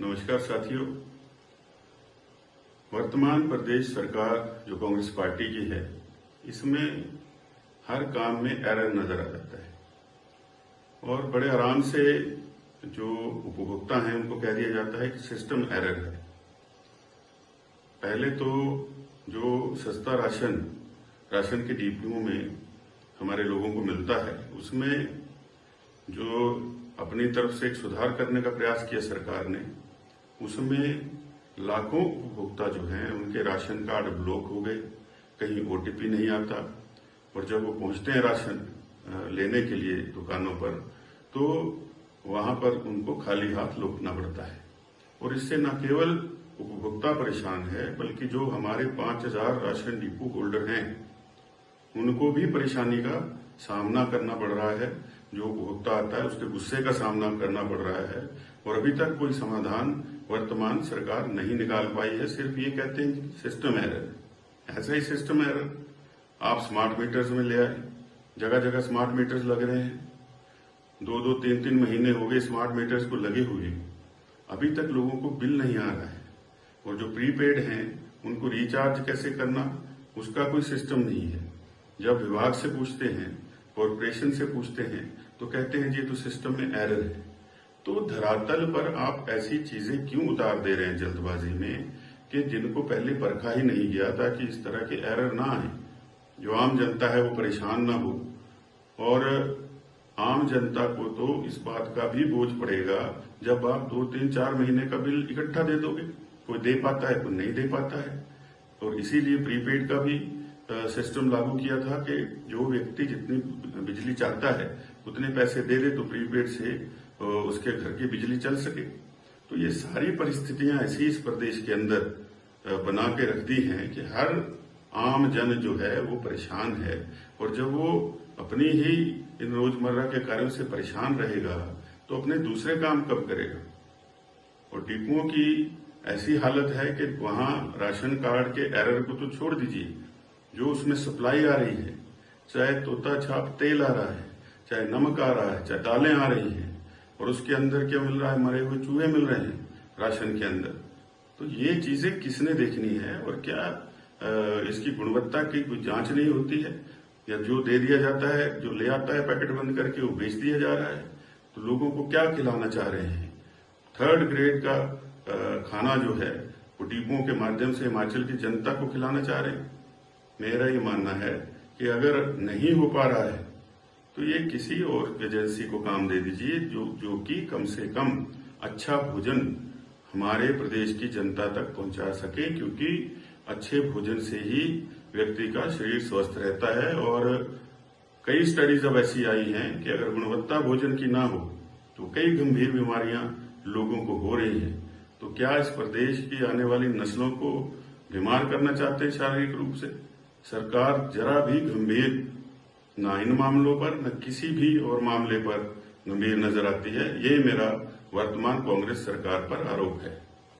नमस्कार साथियों। वर्तमान प्रदेश सरकार जो कांग्रेस पार्टी की है, इसमें हर काम में एरर नजर आ जाता है और बड़े आराम से जो उपभोक्ता हैं उनको कह दिया जाता है कि सिस्टम एरर है। पहले तो जो सस्ता राशन के डिपुओं में हमारे लोगों को मिलता है, उसमें जो अपनी तरफ से एक सुधार करने का प्रयास किया सरकार ने, उसमें लाखों उपभोक्ता जो हैं उनके राशन कार्ड ब्लॉक हो गए, कहीं ओटीपी नहीं आता और जब वो पहुंचते हैं राशन लेने के लिए दुकानों पर, तो वहां पर उनको खाली हाथ लौटना पड़ता है। और इससे न केवल उपभोक्ता परेशान है, बल्कि जो हमारे 5000 राशन डिपो होल्डर हैं उनको भी परेशानी का सामना करना पड़ रहा है। जो उपभोक्ता आता है उसके गुस्से का सामना करना पड़ रहा है और अभी तक कोई समाधान वर्तमान सरकार नहीं निकाल पाई है। सिर्फ ये कहते हैं कि सिस्टम एरर है। ऐसा ही सिस्टम एरर आप स्मार्ट मीटर्स में ले आए, जगह जगह स्मार्ट मीटर्स लग रहे हैं। 2-2, 3-3 महीने हो गए स्मार्ट मीटर्स को लगे हुए, अभी तक लोगों को बिल नहीं आ रहा है। और जो प्रीपेड हैं उनको रिचार्ज कैसे करना, उसका कोई सिस्टम नहीं है। जब विभाग से पूछते हैं, कॉरपोरेशन से पूछते हैं, तो कहते हैं जी तो सिस्टम में एरर है। तो धरातल पर आप ऐसी चीजें क्यों उतार दे रहे हैं जल्दबाजी में कि जिनको पहले परखा ही नहीं गया, ताकि इस तरह के एरर ना आए, जो आम जनता है वो परेशान ना हो। और आम जनता को तो इस बात का भी बोझ पड़ेगा जब आप 2-3-4 महीने का बिल इकट्ठा दे दोगे। कोई दे पाता है, कोई नहीं दे पाता है। और इसीलिए प्रीपेड का भी सिस्टम लागू किया था कि जो व्यक्ति जितनी बिजली चाहता है उतने पैसे दे दे तो प्रीपेड से उसके घर की बिजली चल सके। तो ये सारी परिस्थितियां ऐसी इस प्रदेश के अंदर बना के रख दी हैं कि हर आम जन जो है वो परेशान है। और जब वो अपनी ही इन रोजमर्रा के कार्यों से परेशान रहेगा तो अपने दूसरे काम कब करेगा। और डिपुओं की ऐसी हालत है कि वहां राशन कार्ड के एरर को तो छोड़ दीजिए, जो उसमें सप्लाई आ रही है, चाहे तोता छाप तेल आ रहा है, चाहे नमक आ रहा है, चाहे दालें आ रही हैं, और उसके अंदर क्या मिल रहा है, मरे हुए चूहे मिल रहे हैं राशन के अंदर। तो ये चीजें किसने देखनी है? और क्या इसकी गुणवत्ता की कोई जांच नहीं होती है? या जो दे दिया जाता है, जो ले आता है पैकेट बंद करके, वो बेच दिया जा रहा है। तो लोगों को क्या खिलाना चाह रहे हैं? 3rd ग्रेड का खाना जो है वो डिपुओं के माध्यम से हिमाचल की जनता को खिलाना चाह रहे हैं। मेरा ये मानना है कि अगर नहीं हो पा रहा है तो ये किसी और एजेंसी को काम दे दीजिए, जो कि कम से कम अच्छा भोजन हमारे प्रदेश की जनता तक पहुंचा सके, क्योंकि अच्छे भोजन से ही व्यक्ति का शरीर स्वस्थ रहता है। और कई स्टडीज अब ऐसी आई हैं कि अगर गुणवत्ता भोजन की ना हो तो कई गंभीर बीमारियां लोगों को हो रही हैं। तो क्या इस प्रदेश की आने वाली नस्लों को बीमार करना चाहते हैं शारीरिक रूप से? सरकार जरा भी गंभीर ना इन मामलों पर, न किसी भी और मामले पर गंभीर नजर आती है। ये मेरा वर्तमान कांग्रेस सरकार पर आरोप है।